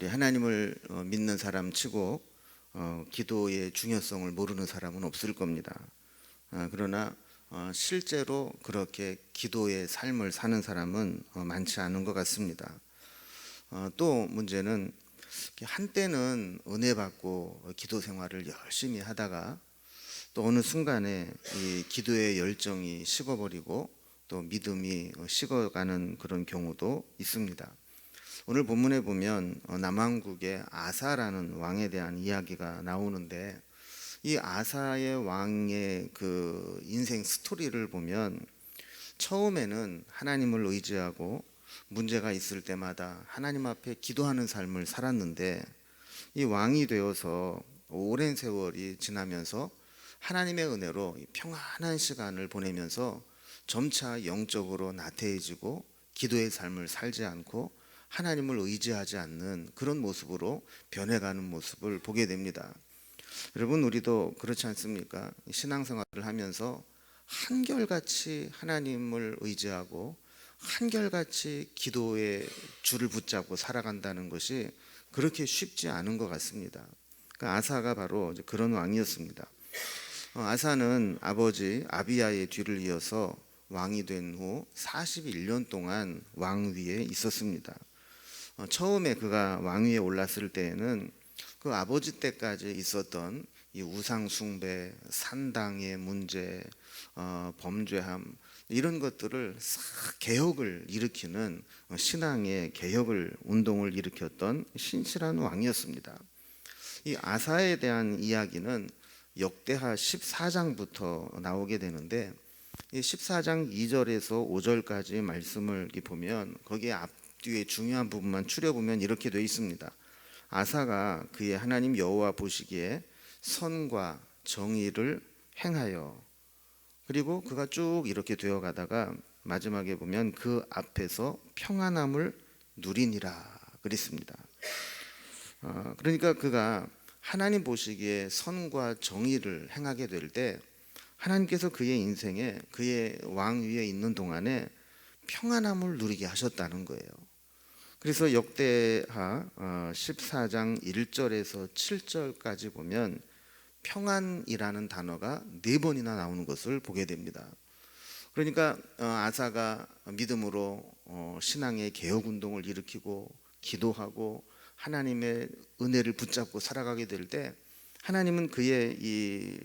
우리 하나님을 믿는 사람 치고 기도의 중요성을 모르는 사람은 없을 겁니다. 그러나 실제로 그렇게 기도의 삶을 사는 사람은 많지 않은 것 같습니다. 또 문제는 한때는 은혜 받고 기도 생활을 열심히 하다가 또 어느 순간에 이 기도의 열정이 식어버리고 또 믿음이 식어가는 그런 경우도 있습니다. 오늘 본문에 보면 남왕국의 아사라는 왕에 대한 이야기가 나오는데, 이 아사의 왕의 그 인생 스토리를 보면 처음에는 하나님을 의지하고 문제가 있을 때마다 하나님 앞에 기도하는 삶을 살았는데, 이 왕이 되어서 오랜 세월이 지나면서 하나님의 은혜로 평안한 시간을 보내면서 점차 영적으로 나태해지고 기도의 삶을 살지 않고 하나님을 의지하지 않는 그런 모습으로 변해가는 모습을 보게 됩니다. 여러분, 우리도 그렇지 않습니까? 신앙생활을 하면서 한결같이 하나님을 의지하고 한결같이 기도의 줄을 붙잡고 살아간다는 것이 그렇게 쉽지 않은 것 같습니다. 그러니까 아사가 바로 그런 왕이었습니다. 아사는 아버지 아비야의 뒤를 이어서 왕이 된 후 41년 동안 왕위에 있었습니다. 처음에 그가 왕위에 올랐을 때에는 그 아버지 때까지 있었던 이 우상 숭배, 산당의 문제, 범죄함, 이런 것들을 싹 개혁을 일으키는 신앙의 개혁을 운동을 일으켰던 신실한 왕이었습니다. 이 아사에 대한 이야기는 역대하 14장부터 나오게 되는데, 이 14장 2절에서 5절까지 말씀을 보면 거기에 앞뒤에 중요한 부분만 추려보면 이렇게 되어 있습니다. 아사가 그의 하나님 여호와 보시기에 선과 정의를 행하여, 그리고 그가 쭉 이렇게 되어 가다가 마지막에 보면 그 앞에서 평안함을 누리니라 그랬습니다. 그러니까 그가 하나님 보시기에 선과 정의를 행하게 될 때 하나님께서 그의 인생에 그의 왕위에 있는 동안에 평안함을 누리게 하셨다는 거예요. 그래서 역대하 14장 1절에서 7절까지 보면 평안이라는 단어가 4번이나 나오는 것을 보게 됩니다. 그러니까 아사가 믿음으로 신앙의 개혁 운동을 일으키고 기도하고 하나님의 은혜를 붙잡고 살아가게 될 때 하나님은 그의 이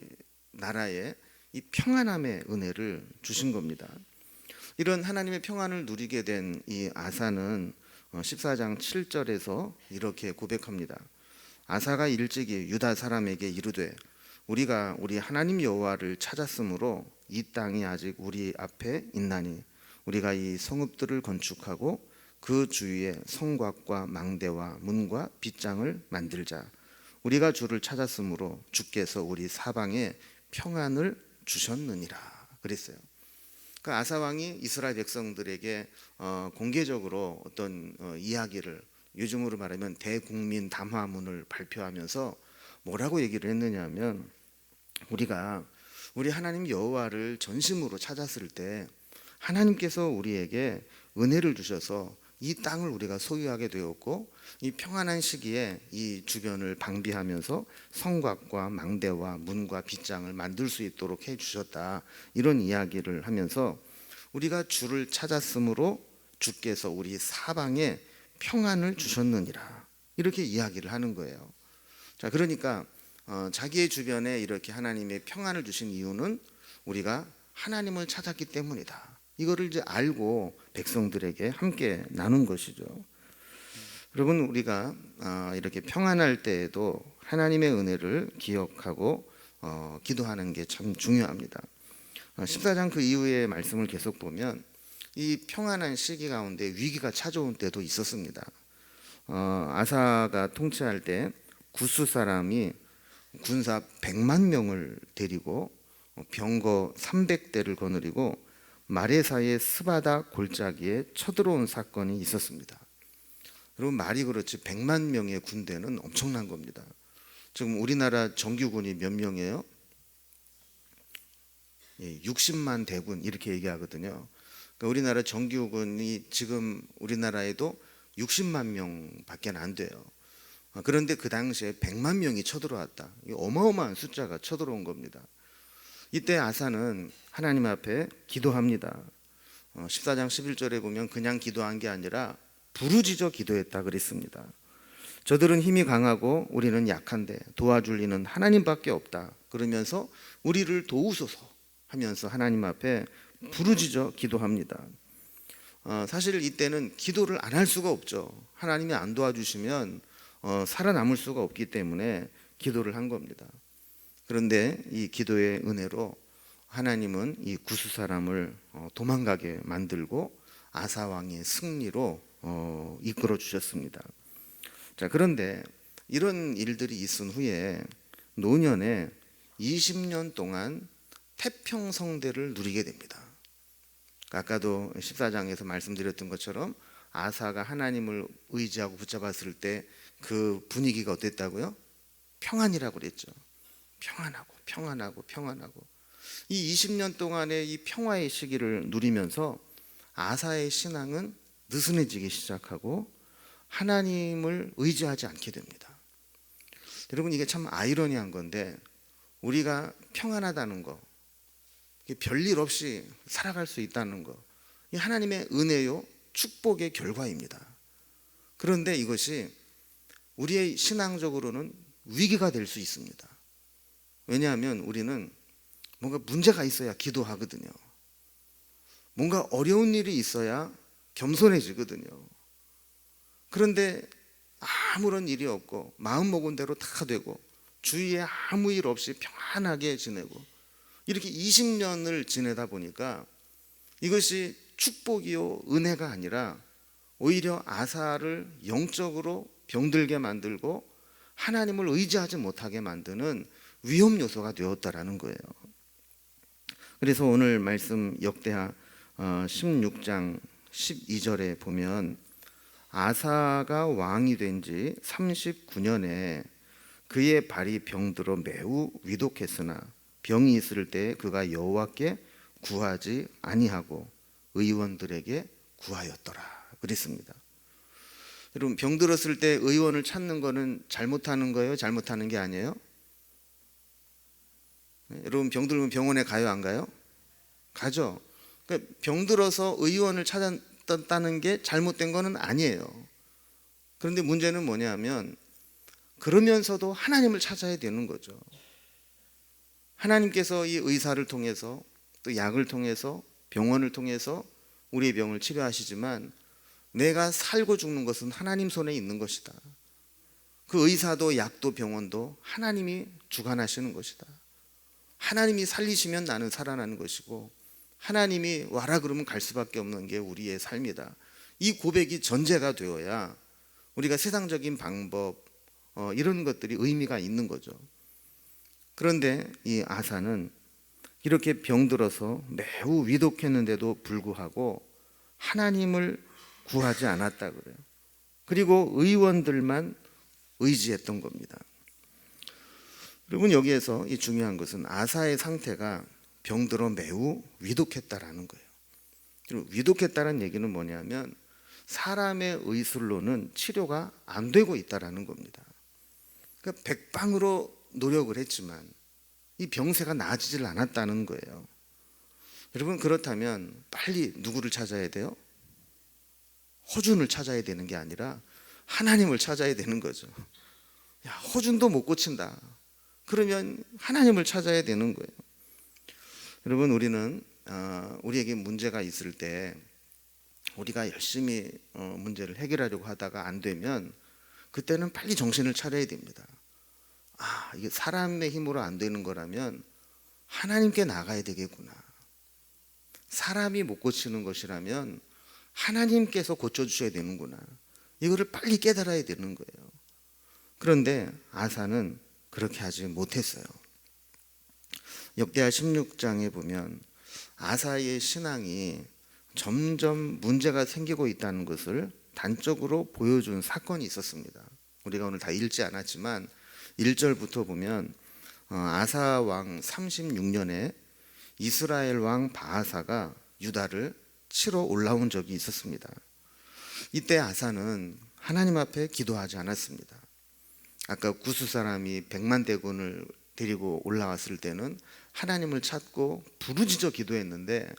나라에 이 평안함의 은혜를 주신 겁니다. 이런 하나님의 평안을 누리게 된 이 아사는 14장 7절에서 이렇게 고백합니다. 아사가 일찍이 유다 사람에게 이르되 우리가 우리 하나님 여호와를 찾았으므로 이 땅이 아직 우리 앞에 있나니 우리가 이 성읍들을 건축하고 그 주위에 성곽과 망대와 문과 빗장을 만들자. 우리가 주를 찾았으므로 주께서 우리 사방에 평안을 주셨느니라 그랬어요. 그 아사 왕이 이스라엘 백성들에게 공개적으로 어떤 이야기를, 요즘으로 말하면 대국민 담화문을 발표하면서 뭐라고 얘기를 했느냐면, 우리가 우리 하나님 여호와를 전심으로 찾았을 때 하나님께서 우리에게 은혜를 주셔서 이 땅을 우리가 소유하게 되었고, 이 평안한 시기에 이 주변을 방비하면서 성곽과 망대와 문과 빗장을 만들 수 있도록 해 주셨다, 이런 이야기를 하면서 우리가 주를 찾았으므로 주께서 우리 사방에 평안을 주셨느니라 이렇게 이야기를 하는 거예요. 자, 그러니까 자기의 주변에 이렇게 하나님의 평안을 주신 이유는 우리가 하나님을 찾았기 때문이다, 이거를 이제 알고 백성들에게 함께 나눈 것이죠. 여러분, 우리가 이렇게 평안할 때에도 하나님의 은혜를 기억하고 기도하는 게 참 중요합니다. 14장 그 이후의 말씀을 계속 보면 이 평안한 시기 가운데 위기가 찾아온 때도 있었습니다. 아사가 통치할 때 구스 사람이 군사 100만 명을 데리고 병거 300대를 거느리고 마레사의 스바다 골짜기에 쳐들어온 사건이 있었습니다. 여러분, 말이 그렇지 100만 명의 군대는 엄청난 겁니다. 지금 우리나라 정규군이 몇 명이에요? 60만 대군 이렇게 얘기하거든요. 그러니까 우리나라 정규군이 지금 우리나라에도 60만 명밖에 안 돼요. 그런데 그 당시에 100만 명이 쳐들어왔다. 어마어마한 숫자가 쳐들어온 겁니다. 이때 아사는 하나님 앞에 기도합니다. 14장 11절에 보면 그냥 기도한 게 아니라 부르짖어 기도했다 그랬습니다. 저들은 힘이 강하고 우리는 약한데 도와줄 이는 하나님밖에 없다. 그러면서 우리를 도우소서 하면서 하나님 앞에 부르짖어 기도합니다. 사실 이때는 기도를 안 할 수가 없죠. 하나님이 안 도와주시면 살아남을 수가 없기 때문에 기도를 한 겁니다. 그런데 이 기도의 은혜로 하나님은 이 구스 사람을 도망가게 만들고 아사 왕의 승리로 이끌어 주셨습니다. 자, 그런데 이런 일들이 있은 후에 노년에 20년 동안 태평성대를 누리게 됩니다. 아까도 14장에서 말씀드렸던 것처럼 아사가 하나님을 의지하고 붙잡았을 때 그 분위기가 어땠다고요? 평안이라고 그랬죠. 평안하고 이 20년 동안의 이 평화의 시기를 누리면서 아사의 신앙은 느슨해지기 시작하고 하나님을 의지하지 않게 됩니다. 여러분, 이게 참 아이러니한 건데 우리가 평안하다는 거, 별일 없이 살아갈 수 있다는 거, 이 하나님의 은혜요, 축복의 결과입니다. 그런데 이것이 우리의 신앙적으로는 위기가 될 수 있습니다. 왜냐하면 우리는 뭔가 문제가 있어야 기도하거든요. 뭔가 어려운 일이 있어야 겸손해지거든요. 그런데 아무런 일이 없고 마음 먹은 대로 다 되고 주위에 아무 일 없이 평안하게 지내고 이렇게 20년을 지내다 보니까 이것이 축복이요 은혜가 아니라 오히려 아사를 영적으로 병들게 만들고 하나님을 의지하지 못하게 만드는 위험 요소가 되었다라는 거예요. 그래서 오늘 말씀 역대하 16장 12절에 보면 아사가 왕이 된 지 39년에 그의 발이 병들어 매우 위독했으나 병이 있을 때 그가 여호와께 구하지 아니하고 의원들에게 구하였더라 그랬습니다. 여러분, 병들었을 때 의원을 찾는 거는 잘못하는 거예요? 잘못하는 게 아니에요? 여러분, 병들면 병원에 가요? 안 가요? 가죠. 그러니까 병들어서 의원을 찾았다는 게 잘못된 거는 아니에요. 그런데 문제는 뭐냐면 그러면서도 하나님을 찾아야 되는 거죠. 하나님께서 이 의사를 통해서 또 약을 통해서 병원을 통해서 우리의 병을 치료하시지만 내가 살고 죽는 것은 하나님 손에 있는 것이다. 그 의사도 약도 병원도 하나님이 주관하시는 것이다. 하나님이 살리시면 나는 살아나는 것이고 하나님이 와라 그러면 갈 수밖에 없는 게 우리의 삶이다. 이 고백이 전제가 되어야 우리가 세상적인 방법 이런 것들이 의미가 있는 거죠. 그런데 이 아사는 이렇게 병들어서 매우 위독했는데도 불구하고 하나님을 구하지 않았다 그래요. 그리고 의원들만 의지했던 겁니다. 여러분, 여기에서 이 중요한 것은 아사의 상태가 병들어 매우 위독했다라는 거예요. 그리고 위독했다는 얘기는 뭐냐면 사람의 의술로는 치료가 안 되고 있다라는 겁니다. 그러니까 백방으로 노력을 했지만 이 병세가 나아지질 않았다는 거예요. 여러분, 그렇다면 빨리 누구를 찾아야 돼요? 허준을 찾아야 되는 게 아니라 하나님을 찾아야 되는 거죠. 야, 허준도 못 고친다. 그러면 하나님을 찾아야 되는 거예요. 여러분, 우리는 우리에게 문제가 있을 때 우리가 열심히 문제를 해결하려고 하다가 안 되면 그때는 빨리 정신을 차려야 됩니다. 이게 사람의 힘으로 안 되는 거라면 하나님께 나가야 되겠구나. 사람이 못 고치는 것이라면 하나님께서 고쳐주셔야 되는구나. 이거를 빨리 깨달아야 되는 거예요. 그런데 아사는 그렇게 하지 못했어요. 역대하 16장에 보면 아사의 신앙이 점점 문제가 생기고 있다는 것을 단적으로 보여준 사건이 있었습니다. 우리가 오늘 다 읽지 않았지만 1절부터 보면 아사 왕 36년에 이스라엘 왕 바아사가 유다를 치러 올라온 적이 있었습니다. 이때 아사는 하나님 앞에 기도하지 않았습니다. 아까 구스 사람이 100만 대군을 데리고 올라왔을 때는 하나님을 찾고 부르짖어 기도했는데,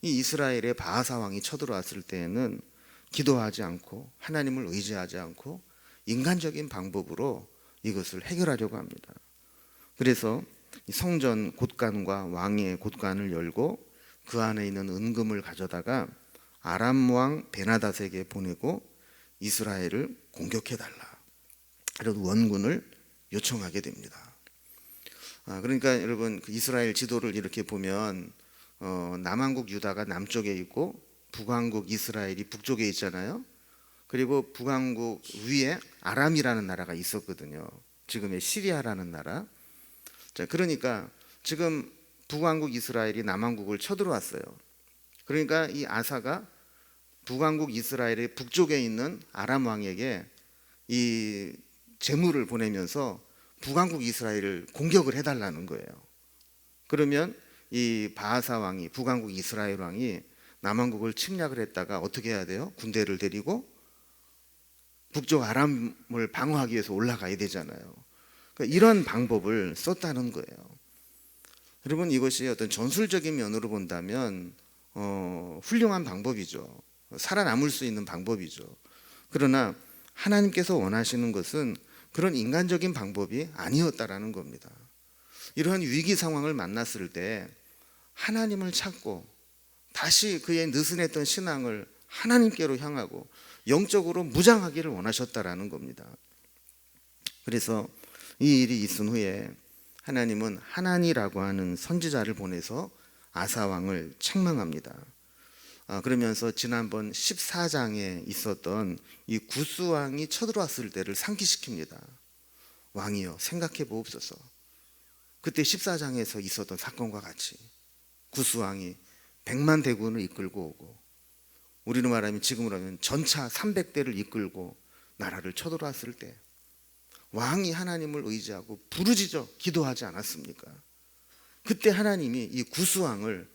이 이스라엘의 바하사 왕이 쳐들어왔을 때에는 기도하지 않고 하나님을 의지하지 않고 인간적인 방법으로 이것을 해결하려고 합니다. 그래서 성전 곳간과 왕의 곳간을 열고 그 안에 있는 은금을 가져다가 아람 왕 베나닷에게 보내고 이스라엘을 공격해달라, 그리고 원군을 요청하게 됩니다. 그러니까 여러분, 그 이스라엘 지도를 이렇게 보면 남왕국 유다가 남쪽에 있고 북왕국 이스라엘이 북쪽에 있잖아요. 그리고 북왕국 위에 아람이라는 나라가 있었거든요. 지금의 시리아라는 나라. 자, 그러니까 지금 북왕국 이스라엘이 남왕국을 쳐들어왔어요. 그러니까 이 아사가 북왕국 이스라엘의 북쪽에 있는 아람 왕에게 이 재물을 보내면서 북왕국 이스라엘을 공격을 해달라는 거예요. 그러면 이 바하사 왕이, 북왕국 이스라엘 왕이 남왕국을 침략을 했다가 어떻게 해야 돼요? 군대를 데리고 북쪽 아람을 방어하기 위해서 올라가야 되잖아요. 그러니까 이런 방법을 썼다는 거예요. 여러분, 이것이 어떤 전술적인 면으로 본다면 훌륭한 방법이죠. 살아남을 수 있는 방법이죠. 그러나 하나님께서 원하시는 것은 그런 인간적인 방법이 아니었다라는 겁니다. 이러한 위기 상황을 만났을 때 하나님을 찾고 다시 그의 느슨했던 신앙을 하나님께로 향하고 영적으로 무장하기를 원하셨다라는 겁니다. 그래서 이 일이 있은 후에 하나님은 하나니라고 하는 선지자를 보내서 아사 왕을 책망합니다. 그러면서 지난번 14장에 있었던 이 구스 왕이 쳐들어왔을 때를 상기시킵니다. 왕이여, 생각해 보옵소서. 그때 14장에서 있었던 사건과 같이 구스 왕이 100만 대군을 이끌고 오고, 우리로 말하면 지금으로 하면 전차 300대를 이끌고 나라를 쳐들어왔을 때 왕이 하나님을 의지하고 부르짖어 기도하지 않았습니까? 그때 하나님이 이 구스 왕을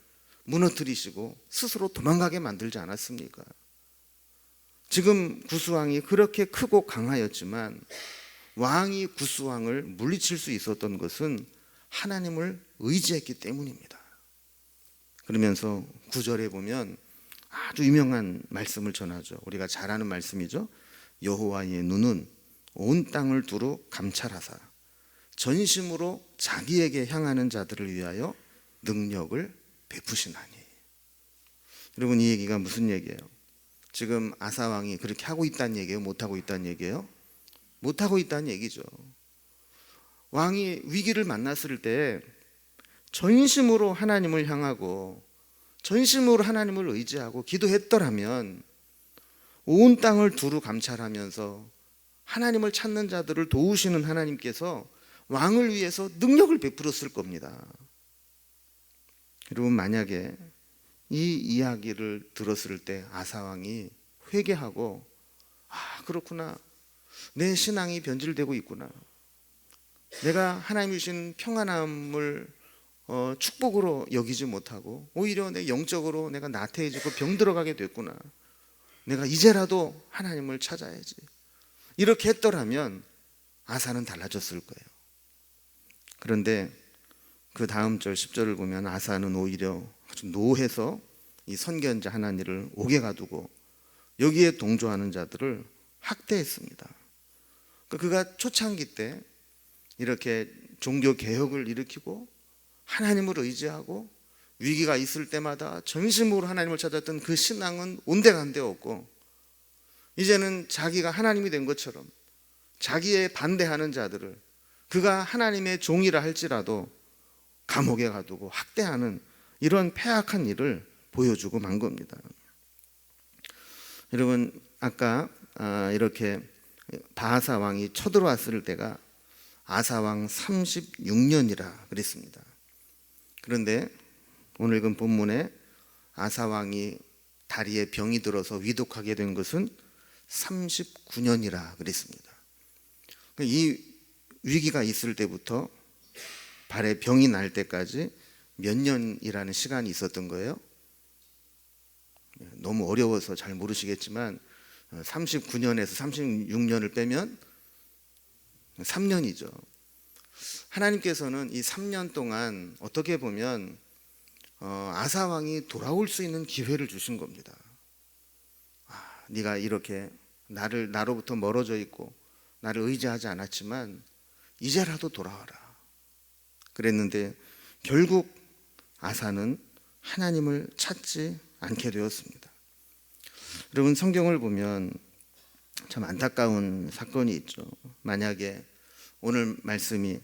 무너뜨리시고 스스로 도망가게 만들지 않았습니까? 지금 구스 왕이 그렇게 크고 강하였지만 왕이 구스 왕을 물리칠 수 있었던 것은 하나님을 의지했기 때문입니다. 그러면서 9절에 보면 아주 유명한 말씀을 전하죠. 우리가 잘 아는 말씀이죠. 여호와의 눈은 온 땅을 두루 감찰하사 전심으로 자기에게 향하는 자들을 위하여 능력을 베푸시나니. 여러분, 이 얘기가 무슨 얘기예요? 지금 아사 왕이 그렇게 하고 있다는 얘기예요? 못하고 있다는 얘기예요? 못하고 있다는 얘기죠. 왕이 위기를 만났을 때 전심으로 하나님을 향하고 전심으로 하나님을 의지하고 기도했더라면 온 땅을 두루 감찰하면서 하나님을 찾는 자들을 도우시는 하나님께서 왕을 위해서 능력을 베풀었을 겁니다. 여러분, 만약에 이 이야기를 들었을 때 아사 왕이 회개하고, 그렇구나, 내 신앙이 변질되고 있구나, 내가 하나님이 주신 평안함을 축복으로 여기지 못하고 오히려 내 영적으로 내가 나태해지고 병들어가게 됐구나, 내가 이제라도 하나님을 찾아야지, 이렇게 했더라면 아사는 달라졌을 거예요. 그런데 그 다음 절 10절을 보면 아사는 오히려 아주 노해서 이 선견자 하나니를 옥에 가두고 여기에 동조하는 자들을 학대했습니다. 그가 초창기 때 이렇게 종교 개혁을 일으키고 하나님을 의지하고 위기가 있을 때마다 전심으로 하나님을 찾았던 그 신앙은 온데간데 없고, 이제는 자기가 하나님이 된 것처럼 자기에 반대하는 자들을 그가 하나님의 종이라 할지라도 감옥에 가두고 학대하는 이런 폐악한 일을 보여주고 만 겁니다. 여러분, 아까 이렇게 바하사 왕이 쳐들어왔을 때가 아사 왕 36년이라 그랬습니다. 그런데 오늘 읽은 본문에 아사 왕이 다리에 병이 들어서 위독하게 된 것은 39년이라 그랬습니다. 이 위기가 있을 때부터 발에 병이 날 때까지 몇 년이라는 시간이 있었던 거예요. 너무 어려워서 잘 모르시겠지만 39년에서 36년을 빼면 3년이죠. 하나님께서는 이 3년 동안 어떻게 보면 아사 왕이 돌아올 수 있는 기회를 주신 겁니다. 네가 이렇게 나로부터 멀어져 있고 나를 의지하지 않았지만 이제라도 돌아와라. 그랬는데 결국 아사는 하나님을 찾지 않게 되었습니다. 여러분, 성경을 보면 참 안타까운 사건이 있죠. 만약에 오늘 말씀이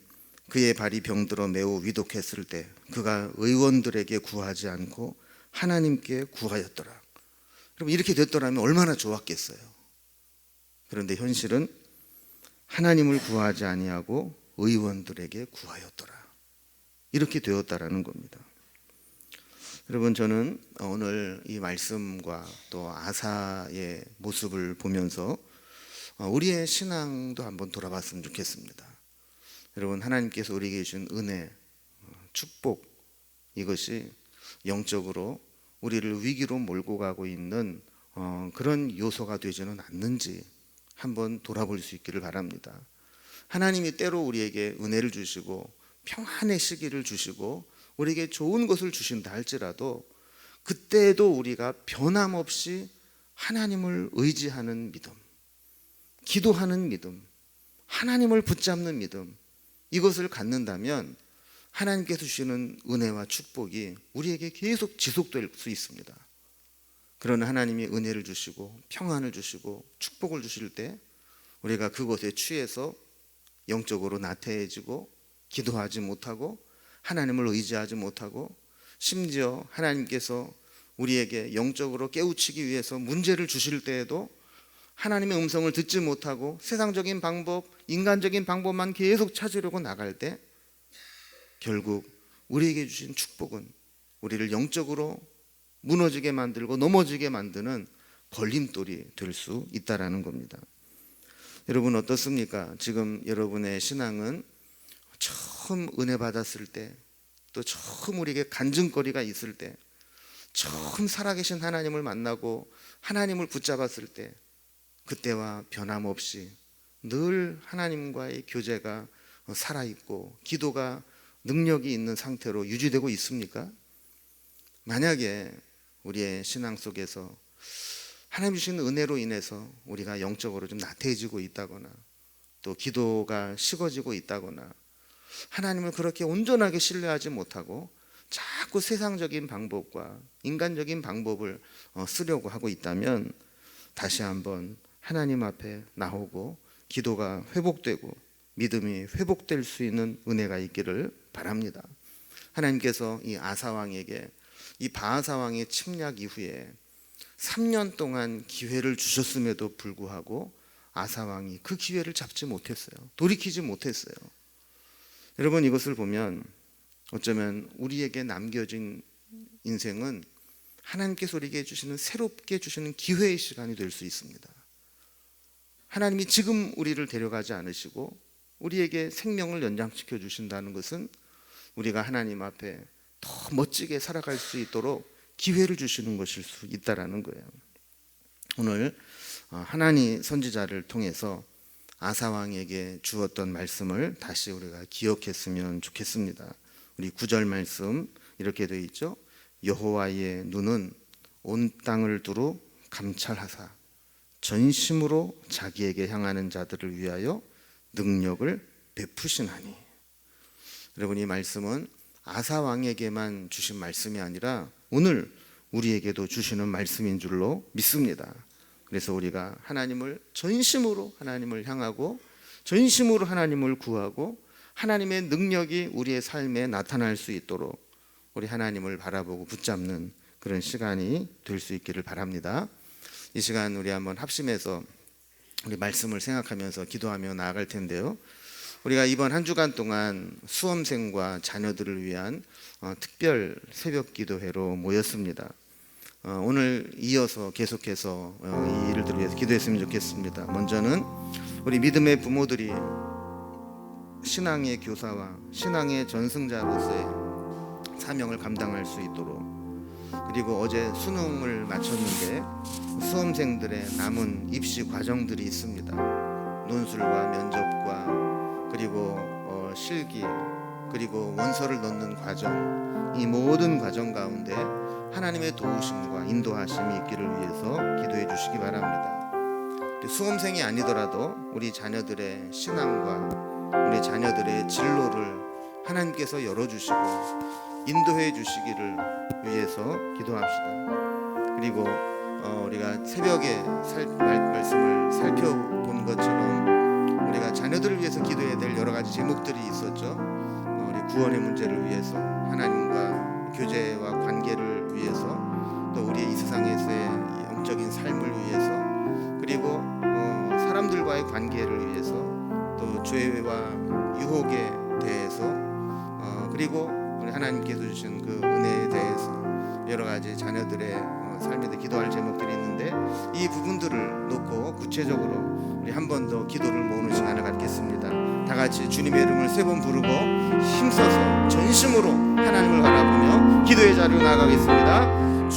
그의 발이 병들어 매우 위독했을 때 그가 의원들에게 구하지 않고 하나님께 구하였더라. 그럼 이렇게 됐더라면 얼마나 좋았겠어요. 그런데 현실은 하나님을 구하지 아니하고 의원들에게 구하였더라. 이렇게 되었다라는 겁니다. 여러분, 저는 오늘 이 말씀과 또 아사의 모습을 보면서 우리의 신앙도 한번 돌아봤으면 좋겠습니다. 여러분, 하나님께서 우리에게 주신 은혜, 축복, 이것이 영적으로 우리를 위기로 몰고 가고 있는 그런 요소가 되지는 않는지 한번 돌아볼 수 있기를 바랍니다. 하나님이 때로 우리에게 은혜를 주시고 평안의 시기를 주시고 우리에게 좋은 것을 주신다 할지라도 그때에도 우리가 변함없이 하나님을 의지하는 믿음, 기도하는 믿음, 하나님을 붙잡는 믿음, 이것을 갖는다면 하나님께서 주시는 은혜와 축복이 우리에게 계속 지속될 수 있습니다. 그러나 하나님이 은혜를 주시고 평안을 주시고 축복을 주실 때 우리가 그것에 취해서 영적으로 나태해지고 기도하지 못하고 하나님을 의지하지 못하고 심지어 하나님께서 우리에게 영적으로 깨우치기 위해서 문제를 주실 때에도 하나님의 음성을 듣지 못하고 세상적인 방법, 인간적인 방법만 계속 찾으려고 나갈 때 결국 우리에게 주신 축복은 우리를 영적으로 무너지게 만들고 넘어지게 만드는 걸림돌이 될 수 있다라는 겁니다. 여러분, 어떻습니까? 지금 여러분의 신앙은 처음 은혜 받았을 때, 또 처음 우리에게 간증거리가 있을 때, 처음 살아계신 하나님을 만나고 하나님을 붙잡았을 때, 그때와 변함없이 늘 하나님과의 교제가 살아있고 기도가 능력이 있는 상태로 유지되고 있습니까? 만약에 우리의 신앙 속에서 하나님 주신 은혜로 인해서 우리가 영적으로 좀 나태해지고 있다거나 또 기도가 식어지고 있다거나 하나님을 그렇게 온전하게 신뢰하지 못하고 자꾸 세상적인 방법과 인간적인 방법을 쓰려고 하고 있다면 다시 한번 하나님 앞에 나오고 기도가 회복되고 믿음이 회복될 수 있는 은혜가 있기를 바랍니다. 하나님께서 이 아사 왕에게 이 바하사 왕의 침략 이후에 3년 동안 기회를 주셨음에도 불구하고 아사 왕이 그 기회를 잡지 못했어요. 돌이키지 못했어요. 여러분, 이것을 보면 어쩌면 우리에게 남겨진 인생은 하나님께서 우리에게 주시는 새롭게 주시는 기회의 시간이 될 수 있습니다. 하나님이 지금 우리를 데려가지 않으시고 우리에게 생명을 연장시켜 주신다는 것은 우리가 하나님 앞에 더 멋지게 살아갈 수 있도록 기회를 주시는 것일 수 있다라는 거예요. 오늘 하나니 선지자를 통해서 아사 왕에게 주었던 말씀을 다시 우리가 기억했으면 좋겠습니다. 우리 9절 말씀 이렇게 되어 있죠. 여호와의 눈은 온 땅을 두루 감찰하사 전심으로 자기에게 향하는 자들을 위하여 능력을 베푸시나니. 여러분, 이 말씀은 아사 왕에게만 주신 말씀이 아니라 오늘 우리에게도 주시는 말씀인 줄로 믿습니다. 그래서 우리가 하나님을 전심으로 하나님을 향하고 전심으로 하나님을 구하고 하나님의 능력이 우리의 삶에 나타날 수 있도록 우리 하나님을 바라보고 붙잡는 그런 시간이 될 수 있기를 바랍니다. 이 시간 우리 한번 합심해서 우리 말씀을 생각하면서 기도하며 나아갈 텐데요. 우리가 이번 한 주간 동안 수험생과 자녀들을 위한 특별 새벽 기도회로 모였습니다. 오늘 이어서 계속해서 이 일들을 위해서 기도했으면 좋겠습니다. 먼저는 우리 믿음의 부모들이 신앙의 교사와 신앙의 전승자로서의 사명을 감당할 수 있도록, 그리고 어제 수능을 마쳤는데 수험생들의 남은 입시 과정들이 있습니다. 논술과 면접과 그리고 실기, 그리고 원서를 넣는 과정, 이 모든 과정 가운데 하나님의 도우심과 인도하심이 있기를 위해서 기도해 주시기 바랍니다. 수험생이 아니더라도 우리 자녀들의 신앙과 우리 자녀들의 진로를 하나님께서 열어주시고 인도해 주시기를 위해서 기도합시다. 그리고 우리가 새벽에 말씀을 살펴본 것처럼 우리가 자녀들을 위해서 기도해야 될 여러 가지 제목들이 있었죠. 우리 구원의 문제를 위해서, 하나님과 교제와 관계를 위해서, 또 우리의 이 세상에서의 영적인 삶을 위해서, 그리고 사람들과의 관계를 위해서, 또 죄와 유혹에 대해서, 그리고 우리 하나님께서 주신 그 은혜에 대해서 여러 가지 자녀들의 삶에 대해 기도할 제목들이 있는데, 이 부분들을 놓고 구체적으로 우리 한 번 더 기도를 모으는 시간을 갖겠습니다. 다 같이 주님의 이름을 3번 부르고 힘써서 전심으로 하나님을 바라보며 기도의 자리로 나아가겠습니다.